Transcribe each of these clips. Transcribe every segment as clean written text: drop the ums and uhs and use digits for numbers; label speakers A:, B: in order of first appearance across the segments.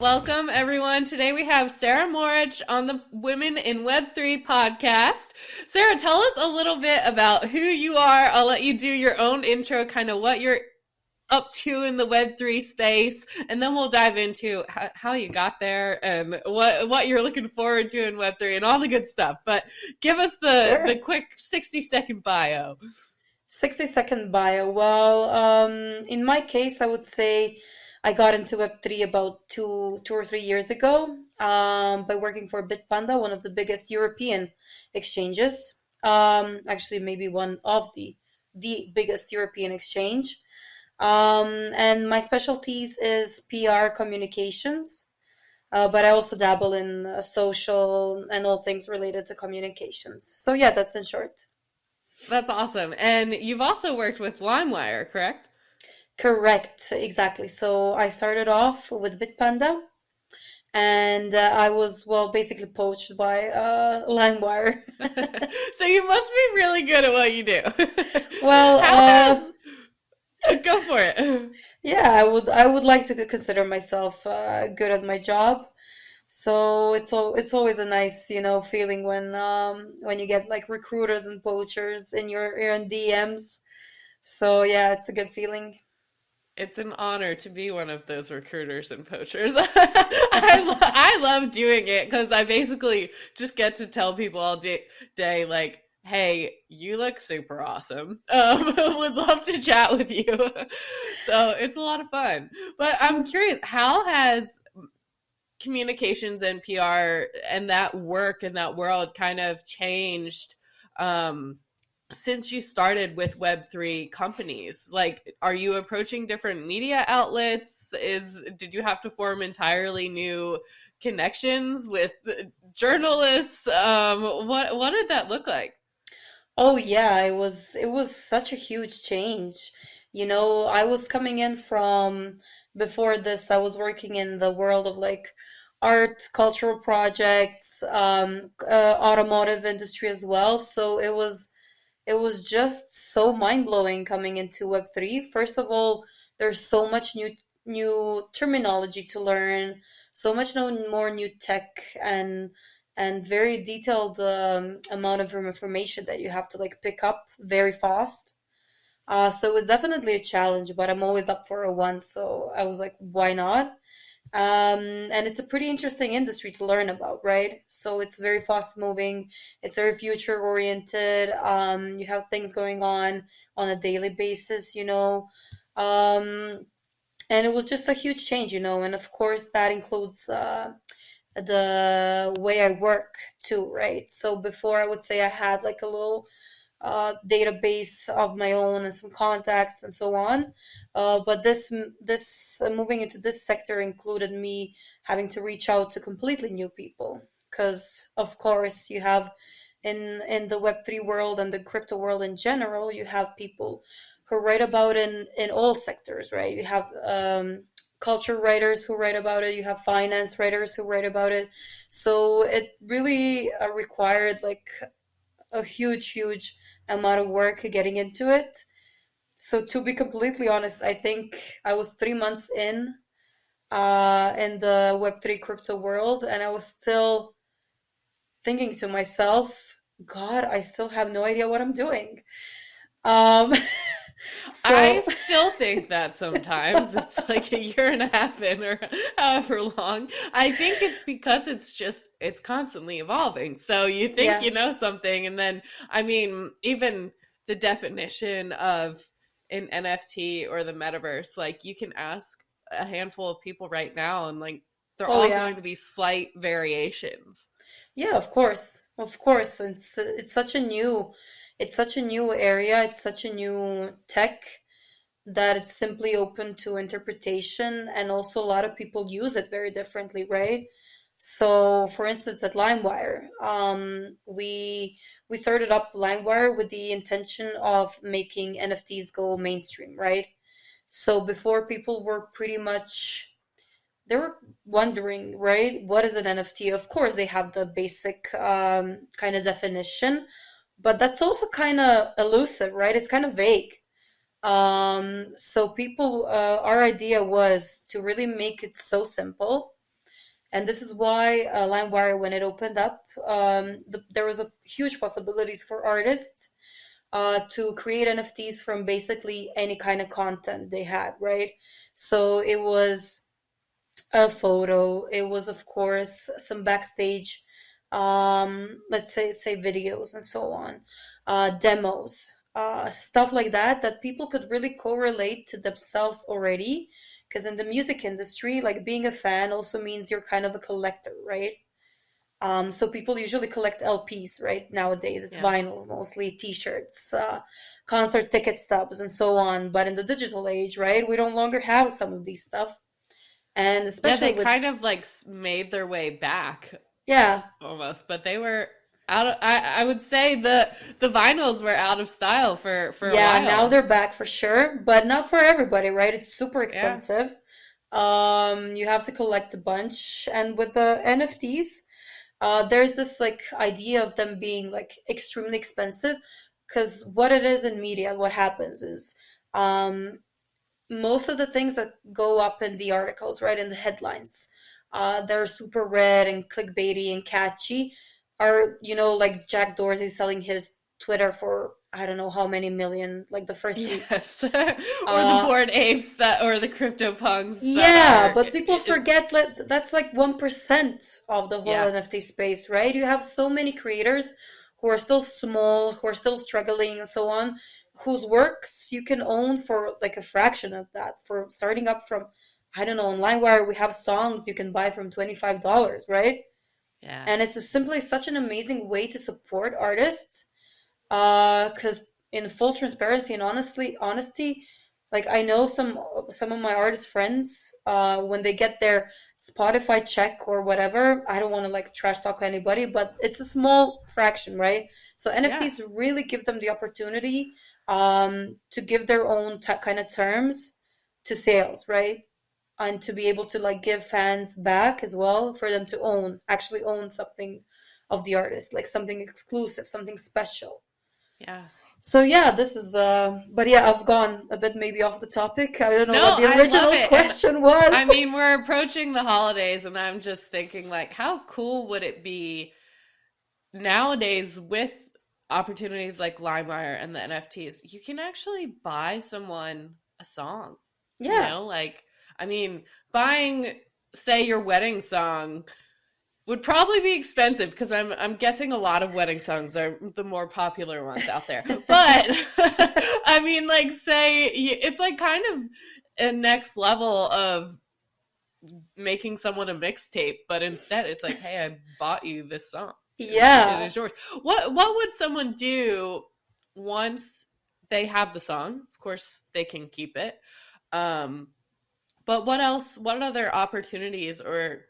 A: Welcome, everyone. Today we have Sara Moric on the Women in Web3 podcast. Sara, tell us a little bit about who you are. I'll let you do your own intro, kind of what you're up to in the Web3 space, and then we'll dive into how you got there and what you're looking forward to in Web3 and all the good stuff. But give us the
B: Sure.
A: quick 60-second bio.
B: 60-second bio. Well, in my case, I would say I got into Web3 about two or 3 years ago, by working for BitPanda, one of the biggest European exchanges. Actually, maybe one of the biggest European exchange. And my specialties is PR communications, but I also dabble in social and all things related to communications. So yeah, that's in short.
A: That's awesome. And you've also worked with LimeWire, correct?
B: Correct, exactly. So I started off with BitPanda, and I was, well, basically poached by LimeWire.
A: So you must be really good at what you do.
B: Well,
A: How has Go for it.
B: yeah, I would like to consider myself good at my job. So it's always a nice, feeling when you get like recruiters and poachers in your in DMs. So yeah, it's a good feeling.
A: It's an honor to be one of those recruiters and poachers. I love doing it because I basically just get to tell people all day, like, hey, you look super awesome. Would love to chat with you. So it's a lot of fun. But I'm curious, how has communications and PR and that work in that world kind of changed um, since you started with Web3 companies? Like, are you approaching different media outlets? Did you have to form entirely new connections with journalists? What did that look like?
B: Oh yeah, it was such a huge change. I was coming in from before this, I was working in the world of like art, cultural projects, automotive industry as well. So it was just so mind-blowing coming into Web3. First of all, there's so much new terminology to learn, so much more new tech and very detailed amount of information that you have to like pick up very fast. So it was definitely a challenge, but I'm always up for a one, so I was like, why not? And it's a pretty interesting industry to learn about, right? So it's very fast moving, it's very future oriented. You have things going on a daily basis. Um, and it was just a huge change. And of course, that includes the way I work too, right? So before, I would say I had like a little database of my own and some contacts and so on. But this moving into this sector included me having to reach out to completely new people, because of course you have in the Web3 world and the crypto world in general, you have people who write about in all sectors, right? You have culture writers who write about it, you have finance writers who write about it. So it really required like a huge amount of work getting into it. So to be completely honest, I think I was 3 months in the Web3 crypto world, and I was still thinking to myself, God, I still have no idea what I'm doing. Um,
A: I
B: so
A: still think that sometimes it's like a year and a half in or however long. I think it's because it's constantly evolving. So you think
B: yeah.
A: you know something, and then, I mean, even the definition of an NFT or the metaverse, like, you can ask a handful of people right now, and like, they're
B: Oh
A: all going
B: yeah.
A: to be slight variations.
B: Yeah, of course. Of course. It's such a new area, it's such a new tech that it's simply open to interpretation, and also a lot of people use it very differently, right? So for instance, at LimeWire, we started up LimeWire with the intention of making NFTs go mainstream, right? So before, people were pretty much, they were wondering, right, what is an NFT? Of course they have the basic kind of definition, but that's also kind of elusive, right? It's kind of vague. So our idea was to really make it so simple. And this is why LimeWire, when it opened up, there was a huge possibilities for artists to create NFTs from basically any kind of content they had, right? So it was a photo. It was, of course, some backstage, let's say videos and so on, demos, stuff like that that people could really correlate to themselves already. Because in the music industry, like being a fan also means you're kind of a collector, right? So people usually collect LPs, right? Nowadays, it's
A: Yeah.
B: vinyls mostly, t-shirts, concert ticket stubs, and so on. But in the digital age, right, we don't longer have some of these stuff, and
A: Yeah,
B: especially
A: they
B: with
A: kind of like made their way back
B: yeah,
A: almost, but they were out of, I would say the vinyls were out of style for a
B: yeah. Now
A: while.
B: they're back for sure, but not for everybody, right? It's super
A: Yeah.
B: expensive. You have to collect a bunch, and with the NFTs, there's this like idea of them being like extremely expensive, because what it is in media, what happens is, um, most of the things that go up in the articles, right, in the headlines, they're super red and clickbaity and catchy, are, like Jack Dorsey selling his Twitter for I don't know how many million, like the first week.
A: Yes. Or the
B: Uh,
A: bored apes that or the crypto punks that
B: yeah,
A: are
B: but people
A: it's
B: forget that that's like 1% of the whole
A: yeah.
B: NFT space, right? You have so many creators who are still small, who are still struggling and so on, whose works you can own for like a fraction of that. For starting up from, I don't know, on LimeWire, we have songs you can buy from $25, right?
A: Yeah.
B: And it's simply such an amazing way to support artists, because in full transparency and honesty, like I know some of my artist friends, when they get their Spotify check or whatever, I don't want to like trash talk anybody, but it's a small fraction, right? So
A: Yeah.
B: NFTs really give them the opportunity, to give their own kind of terms to sales, right? And to be able to like give fans back as well, for them to actually own something of the artist, like something exclusive, something special.
A: Yeah.
B: So yeah, this is but yeah, I've gone a bit maybe off the topic. I don't know what
A: No,
B: the
A: I love
B: original
A: it. And
B: question
A: I
B: was.
A: mean, we're approaching the holidays and I'm just thinking like how cool would it be nowadays with opportunities like LimeWire and the NFTs, you can actually buy someone a song.
B: Yeah.
A: Like I mean, buying say your wedding song would probably be expensive because I'm guessing a lot of wedding songs are the more popular ones out there. But I mean, like say it's like kind of a next level of making someone a mixtape, but instead it's like, hey, I bought you this song. It
B: Yeah.
A: is yours. What would someone do once they have the song? Of course, they can keep it. Um, but what else? What other opportunities or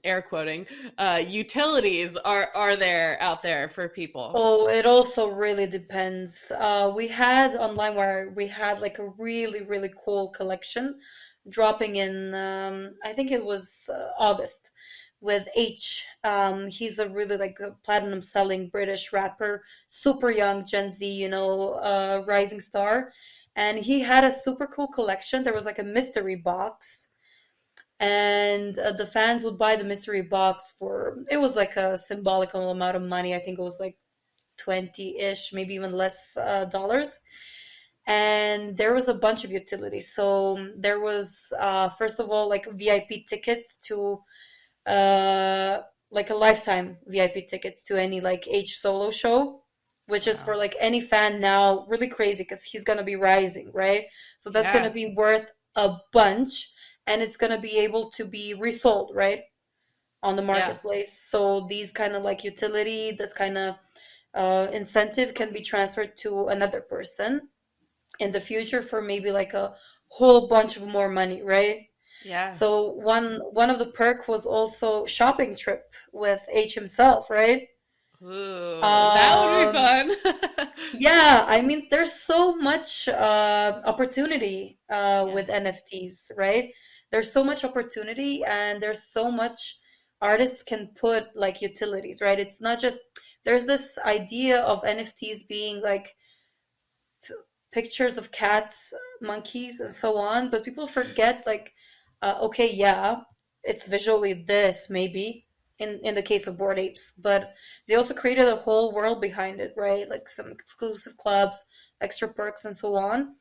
A: air quoting utilities are there out there for people?
B: Oh, it also really depends. We had on LimeWire, we had like a really, really cool collection dropping in, I think it was August, with H. He's a really like a platinum selling British rapper, super young, Gen Z, rising star. And he had a super cool collection. There was like a mystery box, and the fans would buy the mystery box for, it was like a symbolical amount of money. I think it was like 20-ish, maybe even less, dollars. And there was a bunch of utilities. So there was, first of all, like VIP tickets to, uh, like a lifetime VIP tickets to any like H solo show, which is for
A: Wow.
B: like any fan now, really crazy because he's gonna be rising, right? So that's gonna
A: Yeah.
B: be worth a bunch, and it's gonna be able to be resold, right, on the
A: Yeah.
B: marketplace. So these kind of like utility, this kind of incentive can be transferred to another person in the future for maybe like a whole bunch of more money, right?
A: Yeah.
B: So one of the perk was also shopping trip with H himself, right?
A: Ooh, that would be
B: Um,
A: fun.
B: yeah, I mean, there's so much opportunity
A: Yeah.
B: with NFTs, right? There's so much opportunity, and there's so much artists can put like utilities, right? It's not just, there's this idea of NFTs being like pictures of cats, monkeys, and so on, but people forget like, okay, yeah, it's visually this maybe in the case of Bored Apes, but they also created a whole world behind it, right? Like some exclusive clubs, extra perks, and so on.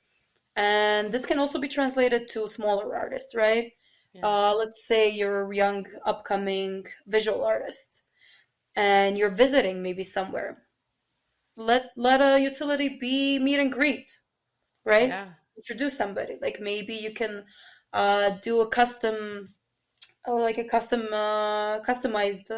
B: And this can also be translated to smaller artists, right?
A: Yeah.
B: Let's say you're a young, upcoming visual artist and you're visiting maybe somewhere. Let a utility be meet and greet, right?
A: Yeah.
B: Introduce somebody. Like maybe you can do a custom or like a customized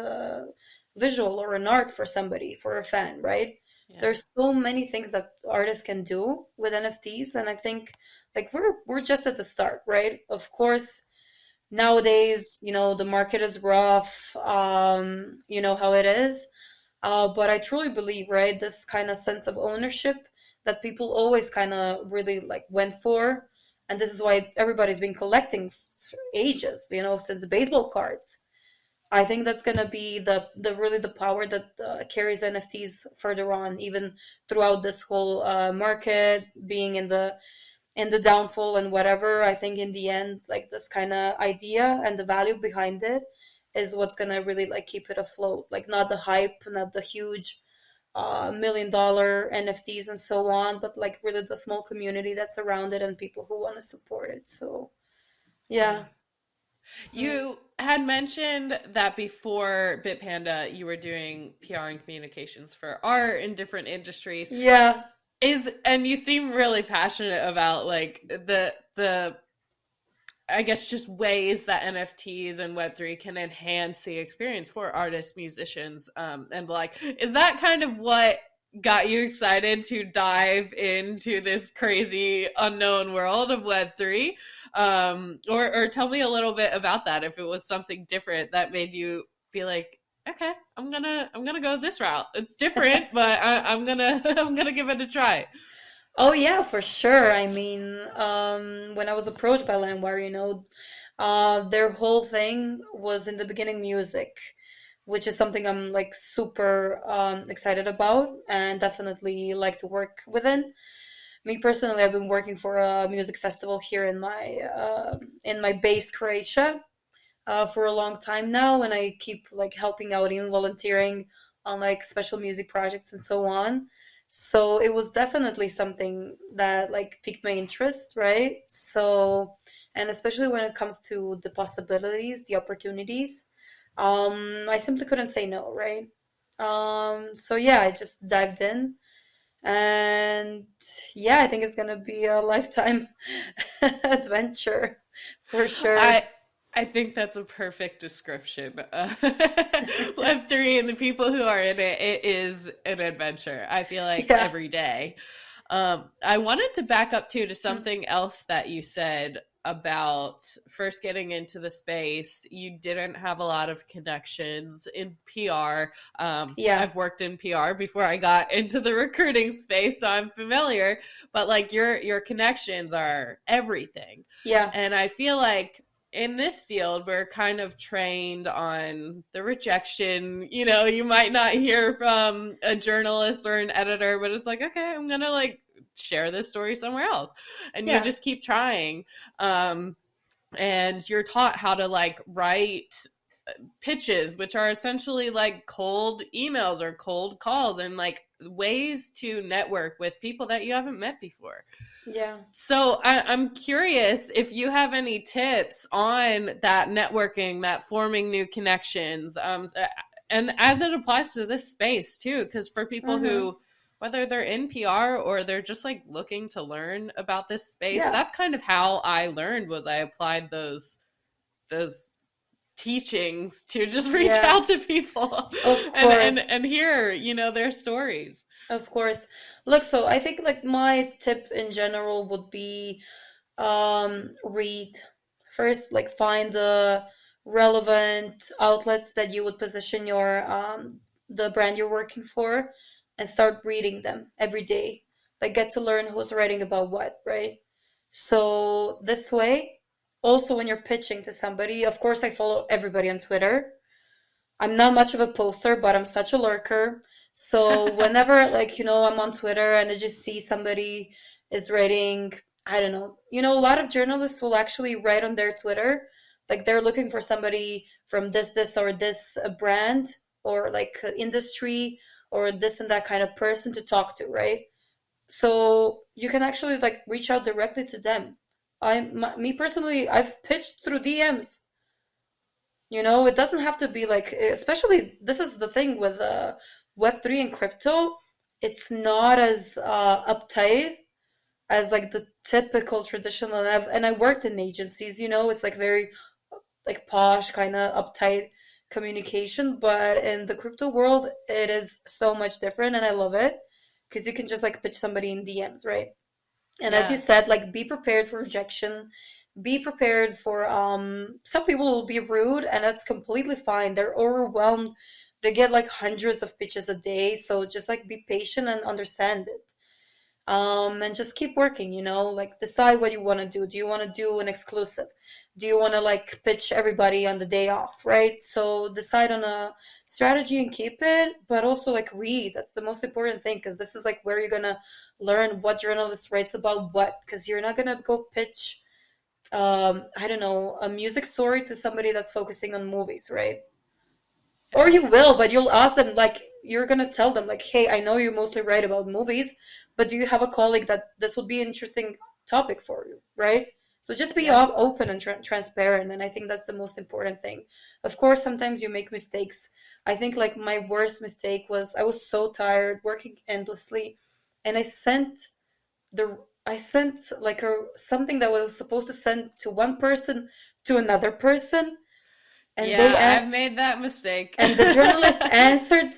B: visual or an art for somebody, for a fan, right?
A: Yeah.
B: There's so many things that artists can do with NFTs, and I think like we're just at the start, right? Of course, nowadays, the market is rough. You know how it is. But I truly believe, right, this kind of sense of ownership that people always kind of really like went for, and this is why everybody's been collecting for ages, since baseball cards. I think that's gonna be the really the power that carries NFTs further on, even throughout this whole market being in the downfall and whatever. I think in the end, like this kind of idea and the value behind it is what's gonna really like keep it afloat. Like not the hype, not the huge $1 million NFTs and so on, but like really the small community that's around it and people who want to support it. So
A: Yeah.
B: yeah. Mm.
A: You had mentioned that before BitPanda, you were doing PR and communications for art in different industries.
B: Yeah.
A: And you seem really passionate about like the I guess just ways that NFTs and Web3 can enhance the experience for artists, musicians, and like, is that kind of what got you excited to dive into this crazy unknown world of Web3? Or tell me a little bit about that. If it was something different that made you feel like, okay, I'm gonna go this route. It's different, but I'm gonna I'm gonna give it a try.
B: Oh yeah, for sure. I mean, when I was approached by LimeWire, their whole thing was in the beginning music, which is something I'm like super excited about and definitely like to work within. Me personally, I've been working for a music festival here in my base Croatia for a long time now, and I keep like helping out, even volunteering on like special music projects and so on. So it was definitely something that like piqued my interest, right? So, and especially when it comes to the possibilities, the opportunities, I simply couldn't say no, right? So yeah, I just dived in, and yeah, I think it's gonna be a lifetime adventure for sure.
A: I I think that's a perfect description. Web3 and the people who are in it, it is an adventure. I feel like
B: Yeah.
A: every day. I wanted to back up too to something else that you said about first getting into the space. You didn't have a lot of connections in PR.
B: Yeah.
A: I've worked in PR before I got into the recruiting space, so I'm familiar. But like your connections are everything,
B: Yeah.
A: and I feel like in this field we're kind of trained on the rejection. You might not hear from a journalist or an editor, but it's like, okay, I'm gonna like share this story somewhere else, and you
B: Yeah.
A: just keep trying. um and you're taught how to like write pitches, which are essentially like cold emails or cold calls, and like ways to network with people that you haven't met before.
B: Yeah.
A: So I'm curious if you have any tips on that networking, that forming new connections, and as it applies to this space too, because for people
B: Mm-hmm.
A: who, whether they're in PR or they're just like looking to learn about this space,
B: Yeah.
A: that's kind of how I learned. Was I applied those teachings to just reach
B: Yeah.
A: out to people
B: Of
A: and
B: course.
A: hear their stories.
B: Of course. Look, so I think like my tip in general would be read first, like find the relevant outlets that you would position your the brand you're working for and start reading them every day. Like get to learn who's writing about what, right? So this way, also when you're pitching to somebody, of course I follow everybody on Twitter. I'm not much of a poster, but I'm such a lurker. So whenever I'm on Twitter and I just see somebody is writing, I don't know, a lot of journalists will actually write on their Twitter, Like they're looking for somebody from this or this brand or like industry or this and that kind of person to talk to, right? So you can actually like reach out directly to them. Me personally, I've pitched through DMs. It doesn't have to be like, especially this is the thing with Web3 and crypto. It's not as uptight as like the typical traditional. And I worked in agencies. It's like very like posh kind of uptight communication, but in the crypto world, it is so much different, and I love it because you can just like pitch somebody in DMs, right? And as you
A: Yeah.
B: said, like be prepared for rejection. Be prepared for some people will be rude and that's completely fine. They're overwhelmed. They get like hundreds of pitches a day, so just like be patient and understand it. And just keep working, like decide what you want to do. Do you want to do an exclusive? Do you want to like pitch everybody on the day off, right? So decide on a strategy and keep it, but also like read. That's the most important thing because this is like where you're gonna learn what journalist writes about what, because you're not gonna go pitch, I don't know, a music story to somebody that's focusing on movies, right? Or
A: Yeah.
B: you will, but you'll ask them, like, you're gonna tell them, like, hey, I know you mostly write about movies, but do you have a colleague that this would be an interesting topic for you, right? So just be
A: Yeah.
B: open and transparent, and I think that's the most important thing. Of course, sometimes you make mistakes. I think, like, my worst mistake was I was so tired, working endlessly, and I sent like something that was supposed to send to one person to another person, and they
A: Yeah, I've made that mistake.
B: and the journalist answered,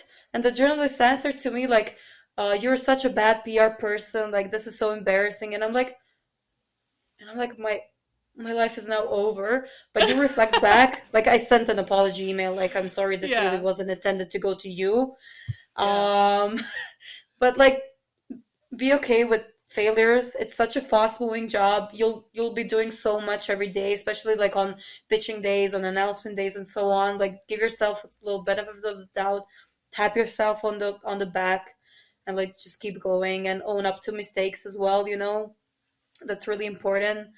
B: to me like, "You're such a bad PR person. Like this is so embarrassing." And I'm like, my life is now over. But you reflect back, like I sent an apology email, like I'm sorry, this really
A: Yeah.
B: wasn't intended to go to you.
A: Yeah.
B: Um, but like be okay with failures. It's such a fast moving job. You'll be doing so much every day, especially like on pitching days, on announcement days, and so on. Like give yourself a little benefit of the doubt, tap yourself on the back, and like just keep going and own up to mistakes as well. That's really important.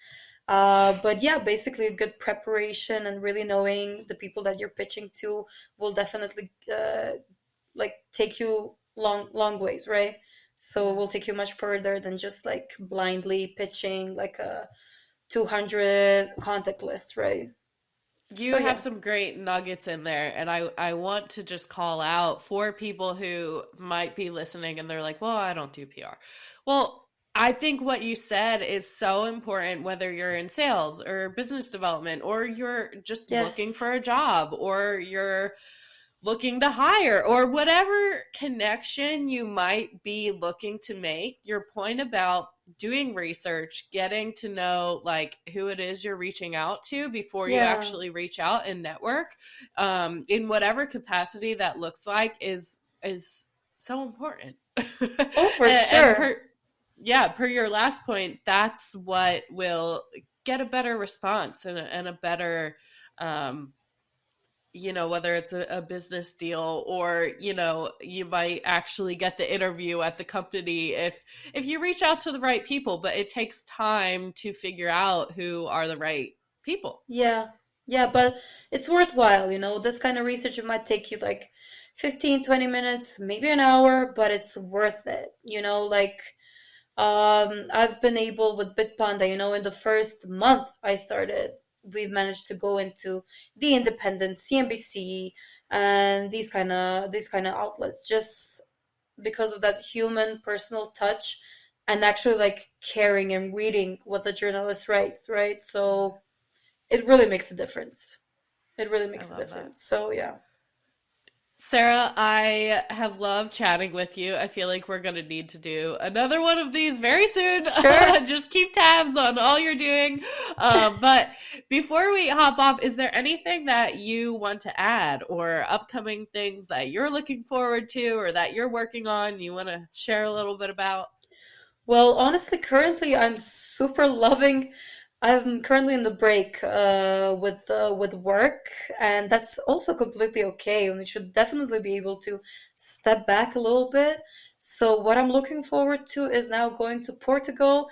B: But yeah, basically a good preparation and really knowing the people that you're pitching to will definitely like take you long ways, right? So it
A: Yeah.
B: will take you much further than just like blindly pitching like a 200 contact list, right?
A: You
B: So
A: have
B: yeah.
A: some great nuggets in there, and I want to just call out for people who might be listening and they're like, "Well, I don't do PR." Well, I think what you said is so important, whether you're in sales or business development, or you're just looking
B: Yes.
A: for a job, or you're looking to hire, or whatever connection you might be looking to make. Your point about doing research, getting to know like who it is you're reaching out to before you
B: Yeah.
A: actually reach out and network, in whatever capacity that looks like, is so important. and,
B: Oh, for
A: and
B: sure.
A: per yeah, per your last point, that's what will get a better response and a better, um, whether it's a business deal, or, you might actually get the interview at the company if you reach out to the right people. But it takes time to figure out who are the right people.
B: Yeah. Yeah, but it's worthwhile, this kind of research. It might take you like 15, 20 minutes, maybe an hour, but it's worth it. Like I've been able with BitPanda, in the first month I started, we've managed to go into The Independent, CNBC, and these kind of outlets just because of that human personal touch and actually like caring and reading what the journalist writes, right? So it really makes a difference. It really
A: I
B: makes a
A: love that.
B: difference. So yeah.
A: Sarah, I have loved chatting with you. I feel like we're going to need to do another one of these very soon.
B: Sure.
A: Just keep tabs on all you're doing. But before we hop off, is there anything that you want to add, or upcoming things that you're looking forward to, or that you're working on, you want to share a little bit about?
B: Well, honestly, currently I'm super loving. I'm currently in the break with work, and that's also completely okay. And we should definitely be able to step back a little bit. So what I'm looking forward to is now going to Portugal.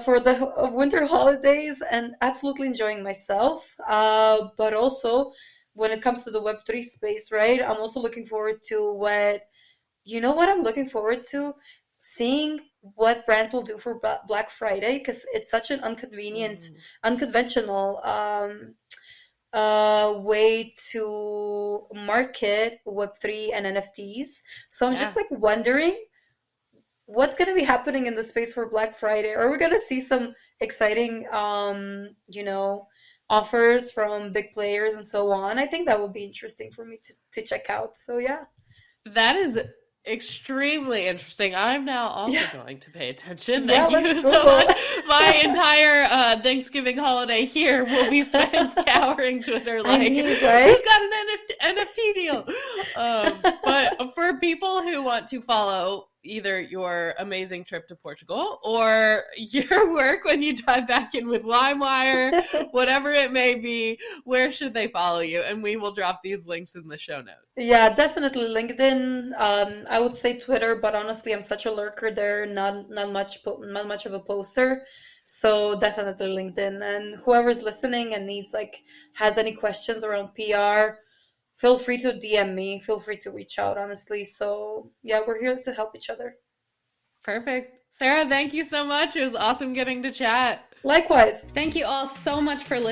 B: for the winter holidays and absolutely enjoying myself. But also, when it comes to the Web3 space, right? I'm also looking forward to what I'm looking forward to? Seeing what brands will do for Black Friday because it's such an
A: Mm,
B: unconventional way to market Web3 and NFTs. So I'm just
A: yeah.
B: like wondering what's going to be happening in the space for Black Friday. Are we going to see some exciting, offers from big players and so on? I think that would be interesting for me to check out. So yeah.
A: That is extremely interesting. I'm now also
B: Yeah.
A: going to pay attention.
B: Yeah,
A: Thank
B: let's
A: you so
B: Google.
A: much. My entire Thanksgiving holiday here will be spent scouring Twitter
B: I
A: like,
B: mean, right?
A: who's got an NFT deal? But for people who want to follow either your amazing trip to Portugal or your work when you dive back in with LimeWire, whatever it may be, where should they follow you? And we will drop these links in the show notes.
B: Yeah, definitely LinkedIn. I would say Twitter, but honestly, I'm such a lurker there, not much of a poster. So definitely LinkedIn. And whoever's listening and has any questions around PR, feel free to DM me. Feel free to reach out, honestly. So yeah, we're here to help each other.
A: Perfect. Sarah, thank you so much. It was awesome getting to chat.
B: Likewise.
A: Thank you all so much for listening.